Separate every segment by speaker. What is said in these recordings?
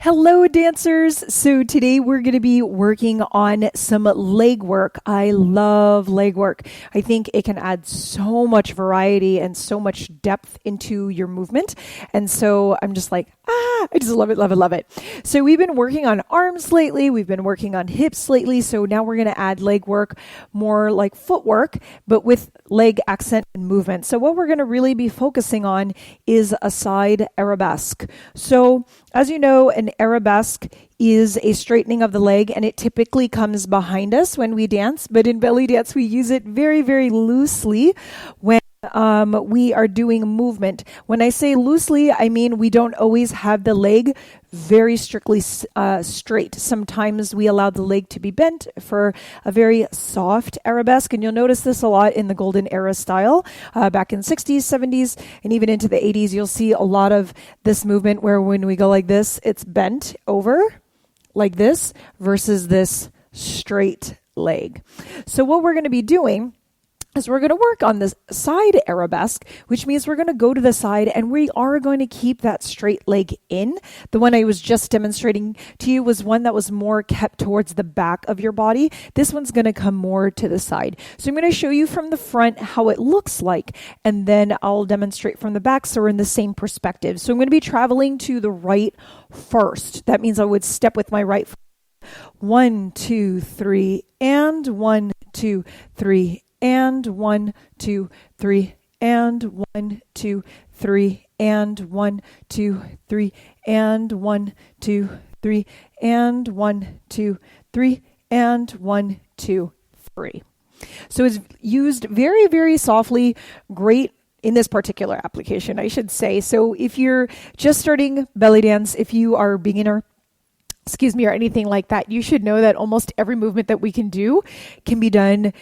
Speaker 1: Hello, dancers. So today we're going to be working on some leg work. I love leg work. I think it can add so much variety and so much depth into your movement. And so I'm just like, I just love it, love it, love it. So we've been working on arms lately. We've been working on hips lately. So now we're going to add leg work, more like footwork, but with leg accent and movement. So what we're going to really be focusing on is a side arabesque. So as you know, an arabesque is a straightening of the leg, and it typically comes behind us when we dance. But in belly dance, we use it very, very loosely when we are doing movement. When I say loosely, I mean we don't always have the leg very strictly straight. Sometimes we allow the leg to be bent for a very soft arabesque, and you'll notice this a lot in the golden era style. Back in 60s, 70s, and even into the 80s, you'll see a lot of this movement where when we go like this, it's bent over like this versus this straight leg. So what we're going to be doing is we're going to work on this side arabesque, which means we're going to go to the side and we are going to keep that straight leg in. The one I was just demonstrating to you was one that was more kept towards the back of your body. This one's going to come more to the side. So I'm going to show you from the front how it looks like, and then I'll demonstrate from the back so we're in the same perspective. So I'm going to be traveling to the right first. That means I would step with my right foot. 1, 2, 3, and 1, 2, 3. And 1, 2, 3, and 1, 2, 3, and 1, 2, 3, and 1, 2, 3, and 1, 2, 3, and 1, 2, 3. So it's used very, very softly, great in this particular application, I should say. So if you're just starting belly dance, if you are a beginner, or anything like that, you should know that almost every movement that we can do can be done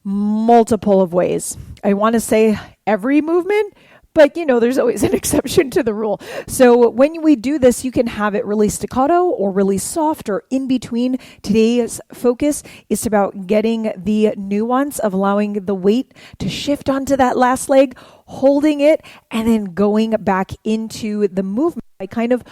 Speaker 1: multiple of ways. I want to say every movement, but there's always an exception to the rule. So when we do this, you can have it really staccato or really soft or in between. Today's focus is about getting the nuance of allowing the weight to shift onto that last leg, holding it, and then going back into the movement by kind of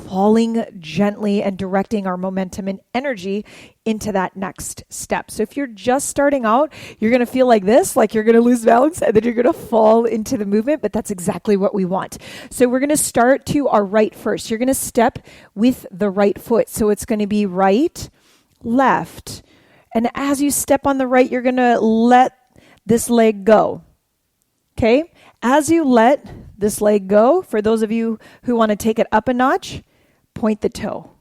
Speaker 1: falling gently and directing our momentum and energy into that next step. So if you're just starting out, you're going to feel like this, like you're going to lose balance, and then you're going to fall into the movement, but that's exactly what we want. So we're going to start to our right first. You're going to step with the right foot. So it's going to be right, left. And as you step on the right, you're going to let this leg go. Okay? As you let this leg go, for those of you who want to take it up a notch, point the toe.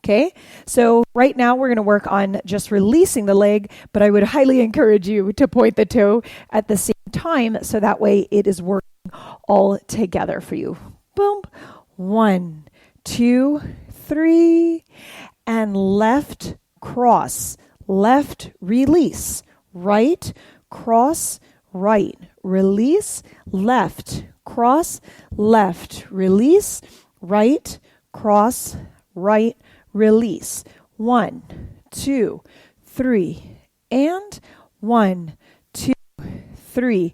Speaker 1: Okay? So right now we're going to work on just releasing the leg, but I would highly encourage you to point the toe at the same time so that way it is working all together for you. Boom. 1, 2, 3, and left cross, left release, right cross, right release, left cross, left release, right cross, right release. 1, 2, 3, and 1, 2, 3,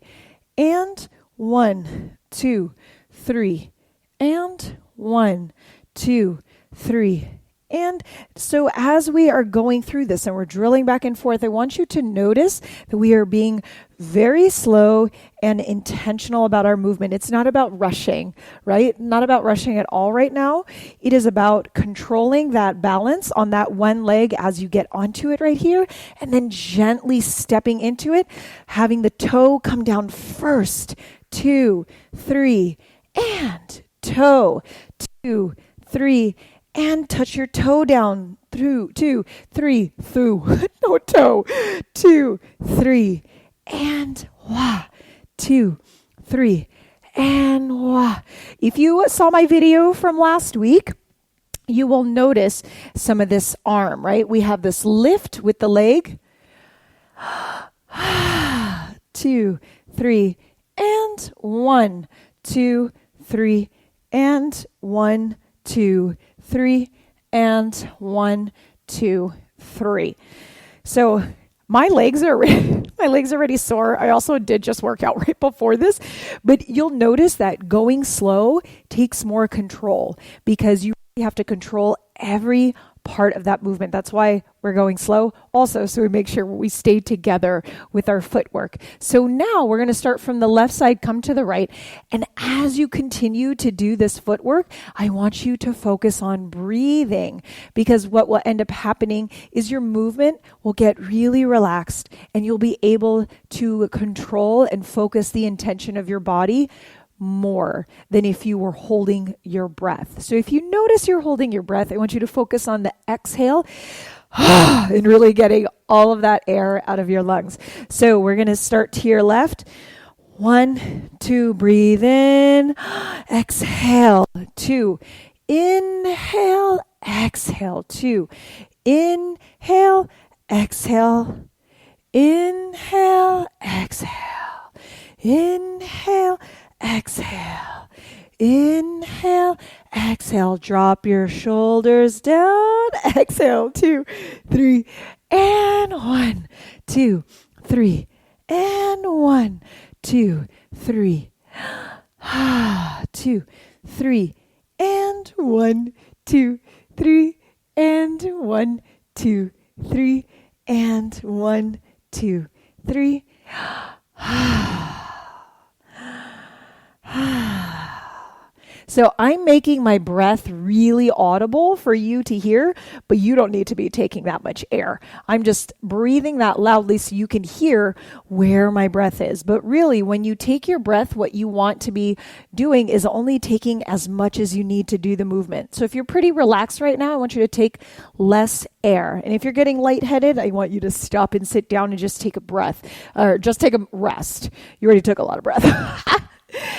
Speaker 1: and 1, 2, 3, and 1, 2, 3. And so as we are going through this and we're drilling back and forth, I want you to notice that we are being very slow and intentional about our movement. It's not about rushing, right? Not about rushing at all right now. It is about controlling that balance on that one leg as you get onto it right here, and then gently stepping into it, having the toe come down first. 2, 3, and toe. 2, 3, and touch your toe down through 2, 3, through, no toe, 2, 3, and 2, 3, and If you saw my video from last week, you will notice some of this arm, right? We have this lift with the leg. 2, 3, and 1, 2, 3, and 1, 2, 3, and 1, 2, 3. So my legs are already sore. I also did just work out right before this, but you'll notice that going slow takes more control because you We have to control every part of that movement. That's why we're going slow also, so we make sure we stay together with our footwork. So now we're going to start from the left side, come to the right. And as you continue to do this footwork, I want you to focus on breathing, because what will end up happening is your movement will get really relaxed and you'll be able to control and focus the intention of your body more than if you were holding your breath. So if you notice you're holding your breath, I want you to focus on the exhale and really getting all of that air out of your lungs. So we're going to start to your left. 1, 2, breathe in, exhale, 2, inhale, exhale, 2, inhale, exhale, inhale, exhale, inhale, exhale, inhale, exhale, drop your shoulders down, exhale, 2, 3, and 1, 2, 3, and 1, 2, 3, 2, 3, and 1, 2, 3, and 1, 2, 3, and 1, 2, 3. So I'm making my breath really audible for you to hear, but you don't need to be taking that much air. I'm just breathing that loudly so you can hear where my breath is. But really, when you take your breath, what you want to be doing is only taking as much as you need to do the movement. So if you're pretty relaxed right now, I want you to take less air. And if you're getting lightheaded, I want you to stop and sit down and just take a breath, or just take a rest. You already took a lot of breath.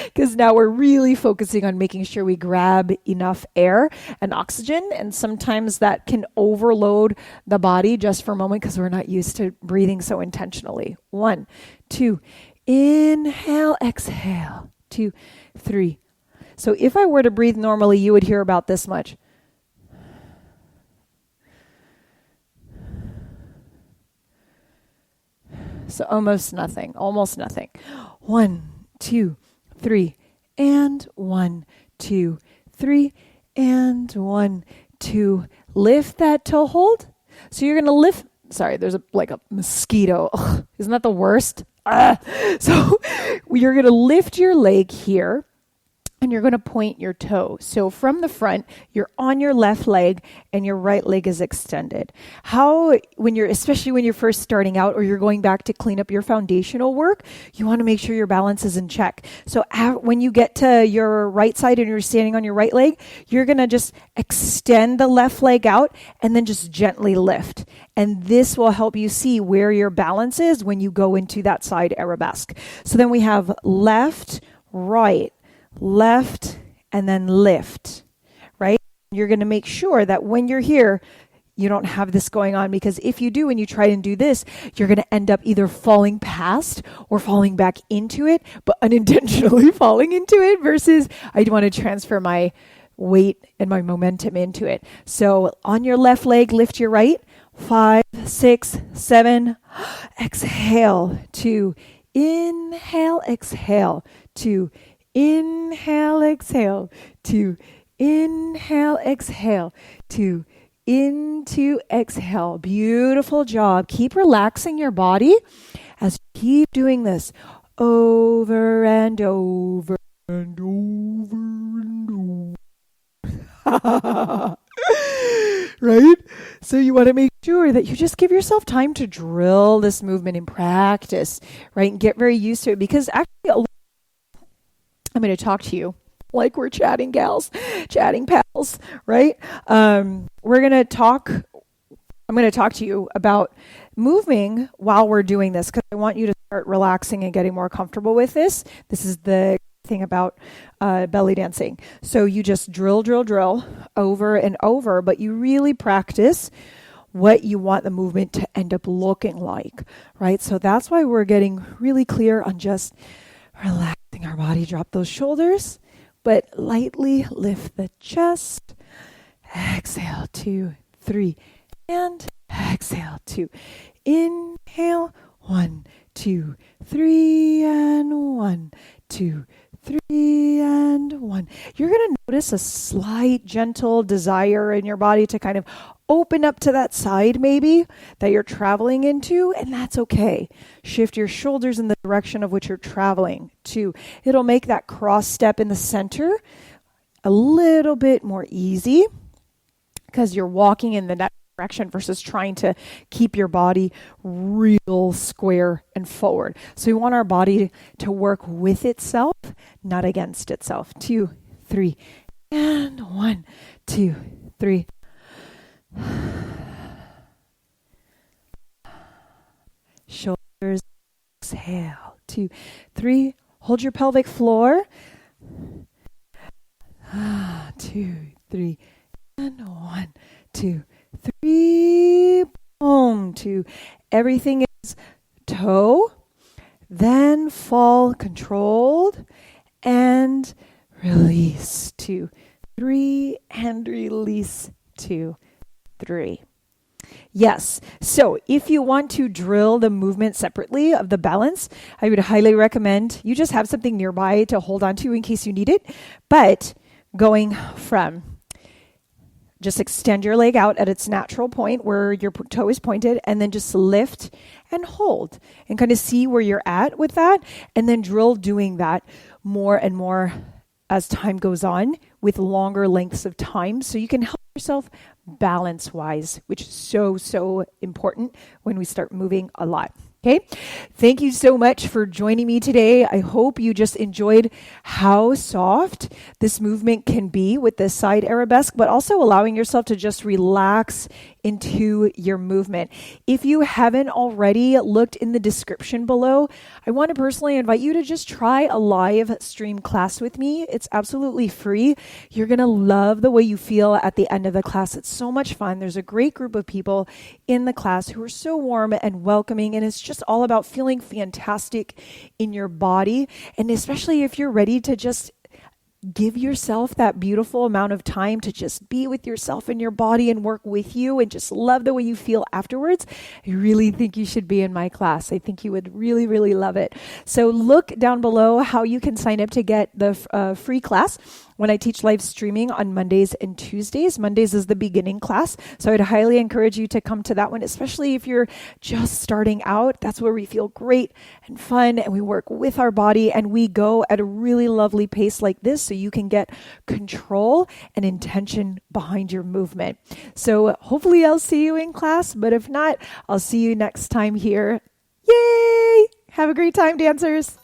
Speaker 1: Because now we're really focusing on making sure we grab enough air and oxygen. And sometimes that can overload the body just for a moment because we're not used to breathing so intentionally. 1, 2, inhale, exhale, 2, 3. So if I were to breathe normally, you would hear about this much. So almost nothing. 1, 2, 3, and 1, 2, 3, and 1, 2. Lift that toe hold. So you're going to lift. Sorry, there's a mosquito. Ugh, isn't that the worst? So you're going to lift your leg here. And you're going to point your toe. So from the front, you're on your left leg and your right leg is extended. Especially when you're first starting out or you're going back to clean up your foundational work, you want to make sure your balance is in check. So when you get to your right side and you're standing on your right leg, you're going to just extend the left leg out and then just gently lift. And this will help you see where your balance is when you go into that side arabesque. So then we have left, right, left, and then lift, right? You're going to make sure that when you're here, you don't have this going on, because if you do and you try and do this, you're going to end up either falling past or falling back into it, but unintentionally falling into it versus I want to transfer my weight and my momentum into it. So on your left leg, lift your right. 5, 6, 7. Exhale. 2. Inhale, exhale. 2. Inhale, exhale, 2, inhale, exhale, 2, into, exhale. Beautiful job. Keep relaxing your body as you keep doing this over and over and over and over. Right? So you want to make sure that you just give yourself time to drill this movement in practice, right? And get very used to it, because actually I'm going to talk to you like we're chatting pals, right? I'm going to talk to you about moving while we're doing this, because I want you to start relaxing and getting more comfortable with this. This is the thing about belly dancing. So you just drill over and over, but you really practice what you want the movement to end up looking like, right? So that's why we're getting really clear on just relaxing our body. Drop those shoulders, but lightly lift the chest. Exhale, 2, 3, and exhale, 2. Inhale, 1, 2, 3, and 1, 2, 3, and 1. you're going to notice a slight gentle desire in your body to kind of open up to that side maybe that you're traveling into, and that's okay. Shift your shoulders in the direction of which you're traveling to. It'll make that cross step in the center a little bit more easy because you're walking in the direction versus trying to keep your body real square and forward. So we want our body to work with itself, not against itself. 2, 3, and 1, 2, 3. Shoulders, exhale. 2, 3. Hold your pelvic floor. 2, 3, and 1, 2, 3. Boom. 2. Everything is toe, then fall controlled, and release. 2, 3, and release. 2, 3. Yes. So if you want to drill the movement separately of the balance, I would highly recommend you just have something nearby to hold on to in case you need it. But going from just extend your leg out at its natural point where your toe is pointed, and then just lift and hold and kind of see where you're at with that, and then drill doing that more and more as time goes on with longer lengths of time so you can help yourself balance-wise, which is so important when we start moving a lot. Okay, thank you so much for joining me today. I hope you just enjoyed how soft this movement can be with this side arabesque, but also allowing yourself to just relax into your movement. If you haven't already looked in the description below, I want to personally invite you to just try a live stream class with me. It's absolutely free. You're going to love the way you feel at the end of the class. It's so much fun. There's a great group of people in the class who are so warm and welcoming, and it's just all about feeling fantastic in your body. And especially if you're ready to just give yourself that beautiful amount of time to just be with yourself and your body and work with you and just love the way you feel afterwards, I really think you should be in my class. I think you would really love it. So look down below how you can sign up to get the free class when I teach live streaming on Mondays and Tuesdays. Mondays is the beginning class, so I'd highly encourage you to come to that one, especially if you're just starting out. That's where we feel great and fun, and we work with our body, and we go at a really lovely pace like this so you can get control and intention behind your movement. So hopefully I'll see you in class, but if not, I'll see you next time here. Yay! Have a great time, dancers.